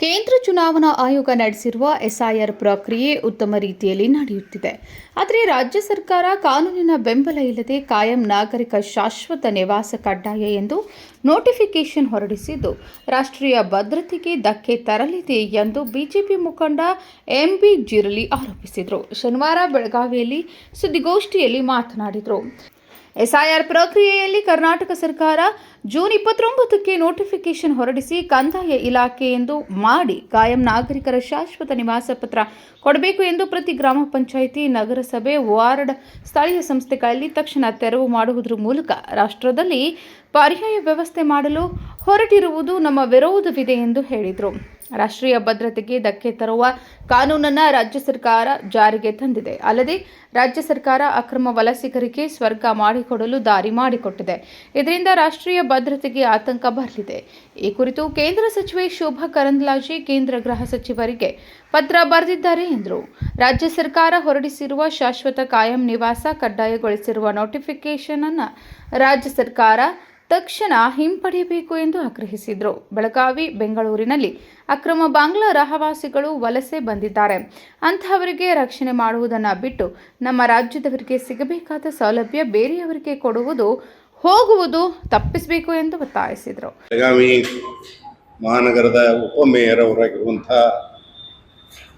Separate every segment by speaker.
Speaker 1: ಕೇಂದ್ರ ಚುನಾವಣಾ ಆಯೋಗ ನಡೆಸಿರುವ ಎಸ್ಐಆರ್ ಪ್ರಕ್ರಿಯೆ ಉತ್ತಮ ರೀತಿಯಲ್ಲಿ ನಡೆಯುತ್ತಿದೆ. ಆದರೆ ರಾಜ್ಯ ಸರ್ಕಾರ ಕಾನೂನಿನ ಬೆಂಬಲ ಇಲ್ಲದೆ ಕಾಯಂ ನಾಗರಿಕ ಶಾಶ್ವತ ನಿವಾಸ ಕಡ್ಡಾಯ ಎಂದು ನೋಟಿಫಿಕೇಷನ್ ಹೊರಡಿಸಿದ್ದು ರಾಷ್ಟ್ರೀಯ ಭದ್ರತೆಗೆ ಧಕ್ಕೆ ತರಲಿದೆ ಎಂದು ಬಿಜೆಪಿ ಮುಖಂಡ ಎಂಬಿ ಜಿರಲಿ ಆರೋಪಿಸಿದರು. ಶನಿವಾರ ಬೆಳಗಾವಿಯಲ್ಲಿ ಸುದ್ದಿಗೋಷ್ಠಿಯಲ್ಲಿ ಮಾತನಾಡಿದರು. ಎಸ್ಐಆರ್ ಪ್ರಕ್ರಿಯೆಯಲ್ಲಿ ಕರ್ನಾಟಕ ಸರ್ಕಾರ ಜೂನ್ 29ಕ್ಕೆ ನೋಟಿಫಿಕೇಷನ್ ಹೊರಡಿಸಿ ಕಂದಾಯ ಇಲಾಖೆ ಎಂದು ಮಾಡಿ ಕಾಯಂ ನಾಗರಿಕರ ಶಾಶ್ವತ ನಿವಾಸ ಪತ್ರ ಕೊಡಬೇಕು ಎಂದು ಪ್ರತಿ ಗ್ರಾಮ ಪಂಚಾಯಿತಿ, ನಗರಸಭೆ, ವಾರ್ಡ್, ಸ್ಥಳೀಯ ಸಂಸ್ಥೆಗಳಲ್ಲಿ ತಕ್ಷಣ ತೆರವು ಮಾಡುವುದರ ಮೂಲಕ ರಾಷ್ಟ್ರದಲ್ಲಿ ಪರ್ಯಾಯ ವ್ಯವಸ್ಥೆ ಮಾಡಲು ಹೊರಟಿರುವುದು ನಮ್ಮ ವಿರೋಧವಿದೆ ಎಂದು ಹೇಳಿದರು. ರಾಷ್ಟ್ರೀಯ ಭದ್ರತೆಗೆ ಧಕ್ಕೆ ತರುವ ಕಾನೂನನ್ನು ರಾಜ್ಯ ಸರ್ಕಾರ ಜಾರಿಗೆ ತಂದಿದೆ. ಅಲ್ಲದೆ ರಾಜ್ಯ ಸರ್ಕಾರ ಅಕ್ರಮ ವಲಸಿಗರಿಗೆ ಸ್ವರ್ಗ ಮಾಡಿಕೊಡಲು ದಾರಿ ಮಾಡಿಕೊಟ್ಟಿದೆ. ಇದರಿಂದ ರಾಷ್ಟ್ರೀಯ ಭದ್ರತೆಗೆ ಆತಂಕ ಬರಲಿದೆ. ಈ ಕುರಿತು ಕೇಂದ್ರ ಸಚಿವೆ ಶೋಭಾ ಕರಂದ್ಲಾಜೆ ಕೇಂದ್ರ ಗೃಹ ಸಚಿವರಿಗೆ ಪತ್ರ ಬರೆದಿದ್ದಾರೆ ಎಂದರು. ರಾಜ್ಯ ಸರ್ಕಾರ ಹೊರಡಿಸಿರುವ ಶಾಶ್ವತ ಕಾಯಂ ನಿವಾಸ ಕಡ್ಡಾಯಗೊಳಿಸಿರುವ ನೋಟಿಫಿಕೇಷನ್ ಅನ್ನು ರಾಜ್ಯ ಸರ್ಕಾರ ತಕ್ಷಣ ಹಿಂಪಡೆಯಬೇಕು ಎಂದು ಆಗ್ರಹಿಸಿದರು. ಬೆಳಗಾವಿ, ಬೆಂಗಳೂರಿನಲ್ಲಿ ಅಕ್ರಮ ಬಾಂಗ್ಲಾ ರಹವಾಸಿಗಳು ವಲಸೆ ಬಂದಿದ್ದಾರೆ. ಅಂತಹವರಿಗೆ ರಕ್ಷಣೆ ಮಾಡುವುದನ್ನು ಬಿಟ್ಟು ನಮ್ಮ ರಾಜ್ಯದವರಿಗೆ ಸಿಗಬೇಕಾದ ಸೌಲಭ್ಯ ಬೇರೆಯವರಿಗೆ ಹೋಗುವುದು ತಪ್ಪಿಸಬೇಕು ಎಂದು ಒತ್ತಾಯಿಸಿದರು.
Speaker 2: ಬೆಳಗಾವಿ ಮಹಾನಗರದ ಉಪಮೇಯರ್ ಅವರಾಗಿರುವಂತಹ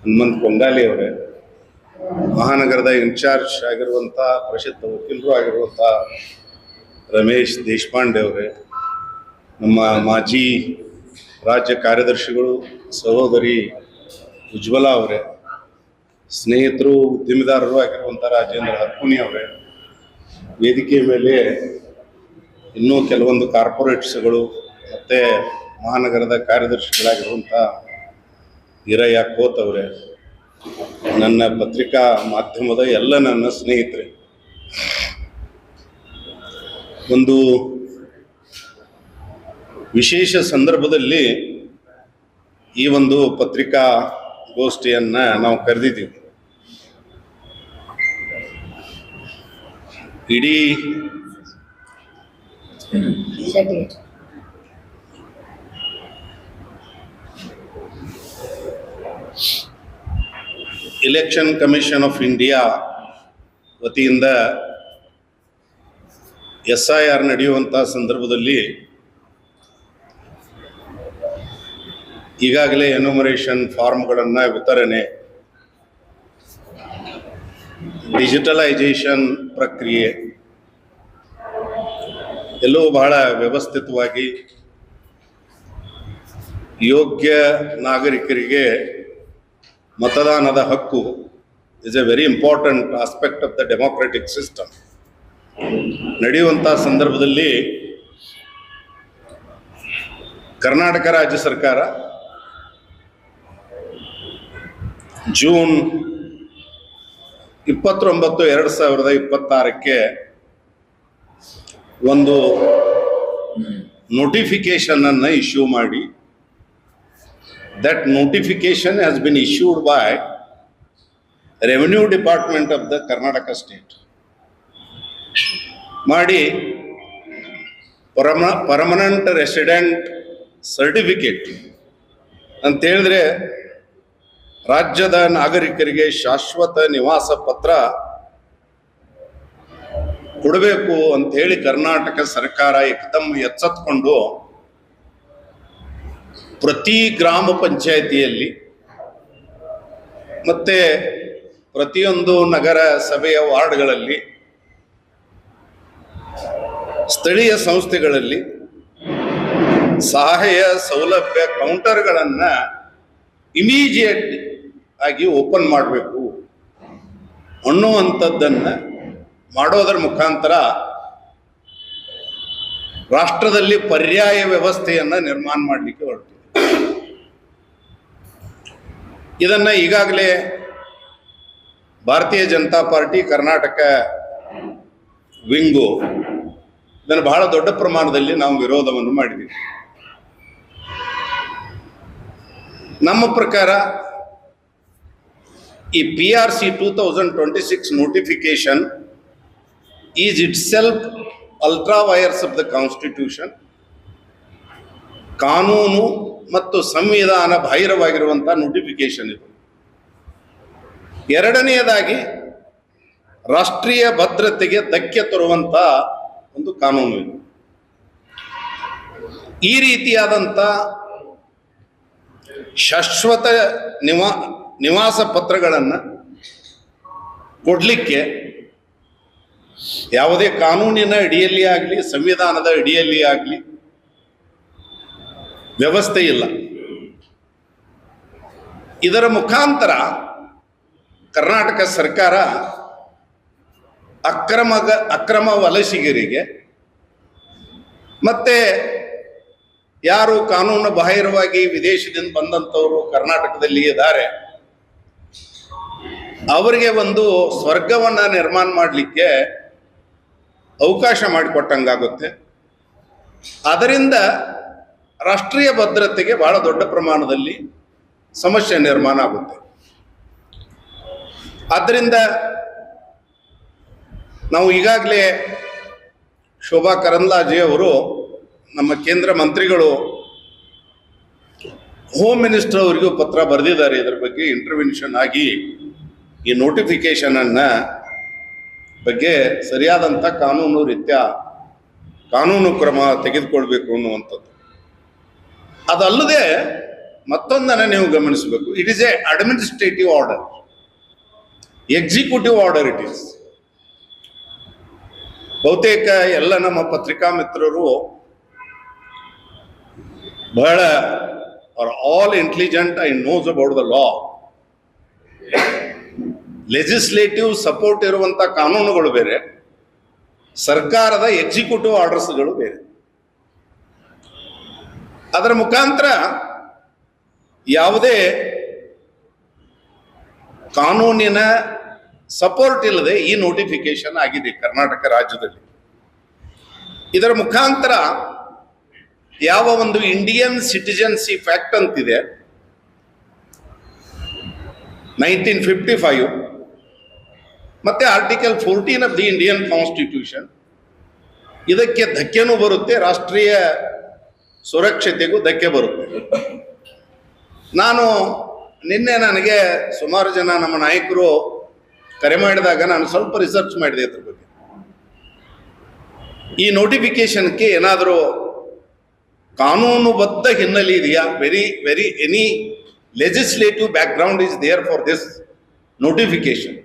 Speaker 2: ಹನುಮಂತ ಕೊಂಗಾಲಿ ಅವರೇ, ಮಹಾನಗರದ ಇನ್ಚಾರ್ಜ್ ಆಗಿರುವಂತಹ ಪ್ರಸಿದ್ಧ ವಕೀಲರು ಆಗಿರುವಂತಹ ರಮೇಶ್ ದೇಶಪಾಂಡೆ ಅವರೇ, ನಮ್ಮ ಮಾಜಿ ರಾಜ್ಯ ಕಾರ್ಯದರ್ಶಿಗಳು ಸಹೋದರಿ ಉಜ್ವಲಾ ಅವರೇ, ಸ್ನೇಹಿತರು ಉದ್ಯಮಿದಾರರು ಆಗಿರುವಂಥ ರಾಜೇಂದ್ರ ಹರ್ಕುನಿ ಅವರೇ, ವೇದಿಕೆ ಮೇಲೆ ಇನ್ನೂ ಕೆಲವೊಂದು ಕಾರ್ಪೊರೇಟ್ಸ್ಗಳು ಮತ್ತು ಮಹಾನಗರದ ಕಾರ್ಯದರ್ಶಿಗಳಾಗಿರುವಂಥ ಹಿರಯ್ಯ ಕೋತ್ ಅವರೇ, ನನ್ನ ಪತ್ರಿಕಾ ಮಾಧ್ಯಮದ ಎಲ್ಲ ನನ್ನ ಸ್ನೇಹಿತರೆ, ಒಂದು ವಿಶೇಷ ಸಂದರ್ಭದಲ್ಲಿ ಈ ಒಂದು ಪತ್ರಿಕಾ ಗೋಷ್ಠಿಯನ್ನು ನಾವು ಕರೆದಿದ್ದೀವಿ. ಇಡೀ ಎಲೆಕ್ಷನ್ ಕಮಿಷನ್ ಆಫ್ ಇಂಡಿಯಾ ವತಿಯಿಂದ ಎಸ್ಐಆರ್ ನಡೆಯುವಂಥ ಸಂದರ್ಭದಲ್ಲಿ ಈಗಾಗಲೇ ಎನ್ಯುಮರೇಷನ್ ಫಾರ್ಮ್ಗಳನ್ನು ವಿತರಣೆ, ಡಿಜಿಟಲೈಸೇಷನ್ ಪ್ರಕ್ರಿಯೆ ಎಲ್ಲವೂ ಬಹಳ ವ್ಯವಸ್ಥಿತವಾಗಿ ಯೋಗ್ಯ ನಾಗರಿಕರಿಗೆ ಮತದಾನದ ಹಕ್ಕು is A very important aspect of the democratic system ನಡೆಯುವಂಥ ಸಂದರ್ಭದಲ್ಲಿ ಕರ್ನಾಟಕ ರಾಜ್ಯ ಸರ್ಕಾರ ಜೂನ್ 29, 2026ಕ್ಕೆ ಒಂದು ನೋಟಿಫಿಕೇಶನ್ ಅನ್ನು ಇಶ್ಯೂ ಮಾಡಿ, that notification has bin issued by revenue department of the Karnataka state ಮಾಡಿ ಪರ್ಮನೆಂಟ್ ರೆಸಿಡೆಂಟ್ ಸರ್ಟಿಫಿಕೇಟ್ ಅಂತ ಹೇಳಿದ್ರೆ ರಾಜ್ಯದ ನಾಗರಿಕರಿಗೆ ಶಾಶ್ವತ ನಿವಾಸ ಪತ್ರ ಕೊಡಬೇಕು ಅಂತ ಹೇಳಿ ಕರ್ನಾಟಕ ಸರ್ಕಾರ ಏಕದಮ್ ಎಚ್ಚೆತ್ತುಕೊಂಡು ಪ್ರತಿ ಗ್ರಾಮ ಪಂಚಾಯಿತಿಯಲ್ಲಿ ಮತ್ತೆ ಪ್ರತಿಯೊಂದು ನಗರ ಸಭೆಯ ವಾರ್ಡ್ಗಳಲ್ಲಿ, ಸ್ಥಳೀಯ ಸಂಸ್ಥೆಗಳಲ್ಲಿ ಸಹಾಯ ಸೌಲಭ್ಯ ಕೌಂಟರ್ಗಳನ್ನು ಇಮಿಡಿಯೇಟ್ ಆಗಿ ಓಪನ್ ಮಾಡಬೇಕು ಅನ್ನುವಂಥದ್ದನ್ನು ಮಾಡೋದರ ಮುಖಾಂತರ ರಾಷ್ಟ್ರದಲ್ಲಿ ಪರ್ಯಾಯ ವ್ಯವಸ್ಥೆಯನ್ನು ನಿರ್ಮಾಣ ಮಾಡಲಿಕ್ಕೆ ಹೊರಟಿದೆ. ಇದನ್ನು ಈಗಾಗಲೇ ಭಾರತೀಯ ಜನತಾ ಪಾರ್ಟಿ ಕರ್ನಾಟಕ ವಿಂಗು ಇದನ್ನು ಬಹಳ ದೊಡ್ಡ ಪ್ರಮಾಣದಲ್ಲಿ ನಾವು ವಿರೋಧವನ್ನು ಮಾಡಿದ್ದೀವಿ. ನಮ್ಮ ಪ್ರಕಾರ ಈ PRC 2026 notification is it self ultra wires of the constitution. ಕಾನೂನು ಮತ್ತು ಸಂವಿಧಾನ ಬಾಹಿರವಾಗಿರುವಂಥ ನೋಟಿಫಿಕೇಶನ್ ಇದು. ಎರಡನೆಯದಾಗಿ ರಾಷ್ಟ್ರೀಯ ಭದ್ರತೆಗೆ ಧಕ್ಕೆ ತರುವಂಥ ಒಂದು ಕಾನೂನು ಇದು. ಈ ರೀತಿಯಾದಂಥ ಶಾಶ್ವತ ನಿವಾಸ ಪತ್ರಗಳನ್ನು ಕೊಡಲಿಕ್ಕೆ ಯಾವುದೇ ಕಾನೂನಿನ ಅಡಿಯಲ್ಲಿ ಆಗಲಿ ಸಂವಿಧಾನದ ಅಡಿಯಲ್ಲಿ ಆಗಲಿ ವ್ಯವಸ್ಥೆ ಇಲ್ಲ. ಇದರ ಮುಖಾಂತರ ಕರ್ನಾಟಕ ಸರ್ಕಾರ ಅಕ್ರಮ ವಲಸಿಗರಿಗೆ ಮತ್ತೆ ಯಾರು ಕಾನೂನು ಬಾಹಿರವಾಗಿ ವಿದೇಶದಿಂದ ಬಂದಂಥವರು ಕರ್ನಾಟಕದಲ್ಲಿ ಇದ್ದಾರೆ ಅವರಿಗೆ ಒಂದು ಸ್ವರ್ಗವನ್ನು ನಿರ್ಮಾಣ ಮಾಡಲಿಕ್ಕೆ ಅವಕಾಶ ಮಾಡಿಕೊಟ್ಟಂಗಾಗುತ್ತೆ. ಅದರಿಂದ ರಾಷ್ಟ್ರೀಯ ಭದ್ರತೆಗೆ ಬಹಳ ದೊಡ್ಡ ಪ್ರಮಾಣದಲ್ಲಿ ಸಮಸ್ಯೆ ನಿರ್ಮಾಣ ಆಗುತ್ತೆ. ಆದ್ದರಿಂದ ನಾವು ಈಗಾಗಲೇ ಶೋಭಾ ಕರಂದ್ಲಾಜೆ ಅವರು ನಮ್ಮ ಕೇಂದ್ರ ಮಂತ್ರಿಗಳು ಹೋಮ್ ಮಿನಿಸ್ಟರ್ ಅವರಿಗೂ ಪತ್ರ ಬರೆದಿದ್ದಾರೆ. ಇದರ ಬಗ್ಗೆ ಇಂಟರ್ವೆನ್ಷನ್ ಆಗಿ ಈ ನೋಟಿಫಿಕೇಶನನ್ನು ಬಗ್ಗೆ ಸರಿಯಾದಂಥ ಕಾನೂನು ಕ್ರಮ ತೆಗೆದುಕೊಳ್ಬೇಕು ಅನ್ನುವಂಥದ್ದು. ಅದಲ್ಲದೆ ಮತ್ತೊಂದನ್ನು ನೀವು ಗಮನಿಸಬೇಕು. It is A administrative order, executive order it is. ಬಹುತೇಕ ಎಲ್ಲ ನಮ್ಮ ಪತ್ರಿಕಾ ಮಿತ್ರರು ಬಹಳ all intelligent I nose about the law. Legislative support ಇರುವಂಥ ಕಾನೂನುಗಳು ಬೇರೆ, ಸರ್ಕಾರದ ಎಕ್ಸಿಕ್ಯೂಟಿವ್ ಆರ್ಡರ್ಸ್ಗಳು ಬೇರೆ. ಅದರ ಮುಖಾಂತರ ಯಾವುದೇ ಕಾನೂನಿನ ಸಪೋರ್ಟ್ ಇಲ್ಲದೆ ಈ ನೋಟಿಫಿಕೇಶನ್ ಆಗಿದೆ ಕರ್ನಾಟಕ ರಾಜ್ಯದಲ್ಲಿ. ಇದರ ಮುಖಾಂತರ ಯಾವ ಒಂದು ಇಂಡಿಯನ್ ಸಿಟಿಜನ್ಶಿಪ್ ಆಕ್ಟ್ ಅಂತಿದೆ 1955 ಮತ್ತೆ article 14 of the Indian constitution, ಇದಕ್ಕೆ ಧಕ್ಕೆನೂ ಬರುತ್ತೆ, ರಾಷ್ಟ್ರೀಯ ಸುರಕ್ಷತೆಗೂ ಧಕ್ಕೆ ಬರುತ್ತೆ. ನನಗೆ ಸುಮಾರು ಜನ ನಮ್ಮ ನಾಯಕರು ಕರೆ ಮಾಡಿದಾಗ ನಾನು ಸ್ವಲ್ಪ ರಿಸರ್ಚ್ ಮಾಡಿದೆ ಇದ್ರ ಬಗ್ಗೆ. ಈ ನೋಟಿಫಿಕೇಶನ್ಗೆ ಏನಾದರೂ ಕಾನೂನುಬದ್ಧ ಹಿನ್ನೆಲೆ ಇದೆಯಾ? Very any legislative background is there for this notification.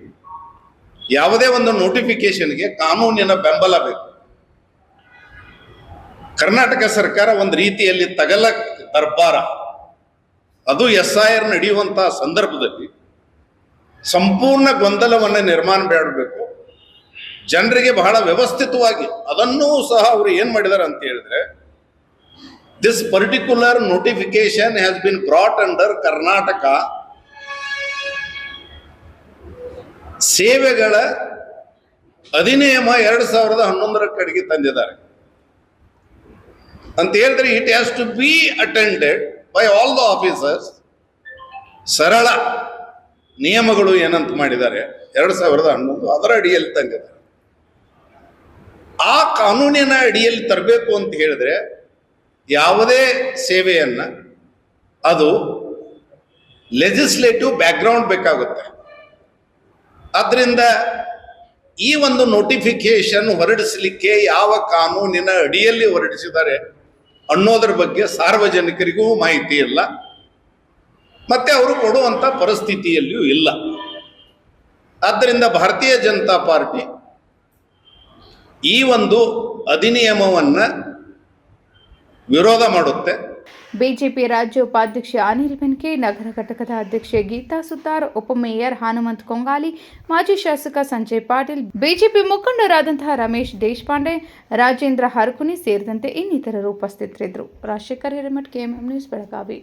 Speaker 2: ಯಾವುದೇ ಒಂದು ನೋಟಿಫಿಕೇಶನ್ಗೆ ಕಾನೂನಿನ ಬೆಂಬಲ ಬೇಕು. ಕರ್ನಾಟಕ ಸರ್ಕಾರ ಒಂದು ರೀತಿಯಲ್ಲಿ ದರ್ಬಾರ, ಅದು SIR ನಡೆಯುವಂತಹ ಸಂದರ್ಭದಲ್ಲಿ ಸಂಪೂರ್ಣ ಗೊಂದಲವನ್ನು ನಿರ್ಮಾಣ ಮಾಡಬೇಕು. ಜನರಿಗೆ ಬಹಳ ವ್ಯವಸ್ಥಿತವಾಗಿ ಅದನ್ನೂ ಸಹ ಅವರು ಏನು ಮಾಡಿದ್ದಾರೆ ಅಂತ ಹೇಳಿದ್ರೆ, this particular notification has been brought under Karnataka ಸೇವೆಗಳ ಅಧಿನಿಯಮ 2011 ಕಡೆಗೆ ತಂದಿದ್ದಾರೆ ಅಂತ ಹೇಳಿದ್ರೆ, it has to be attended by all the officers. ಸರಳ ನಿಯಮಗಳು ಏನಂತ ಮಾಡಿದ್ದಾರೆ 2011 ಅದರ ಅಡಿಯಲ್ಲಿ ತಂದಿದ್ದಾರೆ. ಆ ಕಾನೂನಿನ ಅಡಿಯಲ್ಲಿ ತರಬೇಕು ಅಂತ ಹೇಳಿದ್ರೆ ಯಾವುದೇ ಸೇವೆಯನ್ನ ಅದು ಲೆಜಿಸ್ಲೇಟಿವ್ ಬ್ಯಾಕ್ಗ್ರೌಂಡ್ ಬೇಕಾಗುತ್ತೆ. ಆದ್ದರಿಂದ ಈ ಒಂದು ನೋಟಿಫಿಕೇಶನ್ ಹೊರಡಿಸಲಿಕ್ಕೆ ಯಾವ ಕಾನೂನಿನ ಅಡಿಯಲ್ಲಿ ಹೊರಡಿಸಿದ್ದಾರೆ ಅನ್ನೋದ್ರ ಬಗ್ಗೆ ಸಾರ್ವಜನಿಕರಿಗೂ ಮಾಹಿತಿ ಇಲ್ಲ, ಮತ್ತೆ ಅವರು ಕೊಡುವಂಥ ಪರಿಸ್ಥಿತಿಯಲ್ಲಿಯೂ ಇಲ್ಲ. ಆದ್ದರಿಂದ ಭಾರತೀಯ ಜನತಾ ಪಾರ್ಟಿ ಈ ಒಂದು ಅಧಿನಿಯಮವನ್ನು ವಿರೋಧ ಮಾಡುತ್ತೆ.
Speaker 1: ಬಿಜೆಪಿ ರಾಜ್ಯ ಉಪಾಧ್ಯಕ್ಷ ಅನಿಲ್ ಬೆನ್ಕೆ, ನಗರ ಘಟಕದ ಅಧ್ಯಕ್ಷೆ ಗೀತಾ ಸುತಾರ್, ಉಪಮೇಯರ್ ಹನುಮಂತ್ ಕೊಂಗಾಲಿ, ಮಾಜಿ ಶಾಸಕ ಸಂಜಯ್ ಪಾಟೀಲ್, ಬಿಜೆಪಿ ಮುಖಂಡರಾದಂತಹ ರಮೇಶ್ ದೇಶಪಾಂಡೆ, ರಾಜೇಂದ್ರ ಹರ್ಕುನಿ ಸೇರಿದಂತೆ ಇನ್ನಿತರರು ಉಪಸ್ಥಿತರಿದ್ದರು. Rajashekhar Hiremath, KMM news, Belagavi.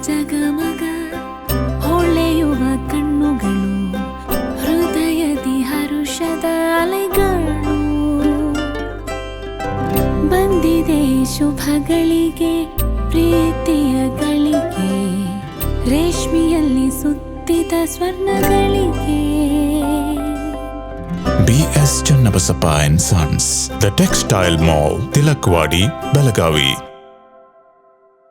Speaker 3: ಜಗಮಗ ಹೊಳೆಯುವ ಕಣ್ಣುಗಳು, ಹೃದಯದಿ ಹರುಷದ ಅಲೆಗಳು. ಬಂದಿದೆ ಶುಭಗಳಿಗೆ, ಪ್ರೀತಿಯ ಗಳಿಗೆ, ರೇಷ್ಮೆಯಲ್ಲಿ ಸುತ್ತಿದ ಸ್ವರ್ಣಗಳಿಗೆ.
Speaker 4: BS Channabasappa and Sons, The Textile Mall, Tilakvadi, Belagavi.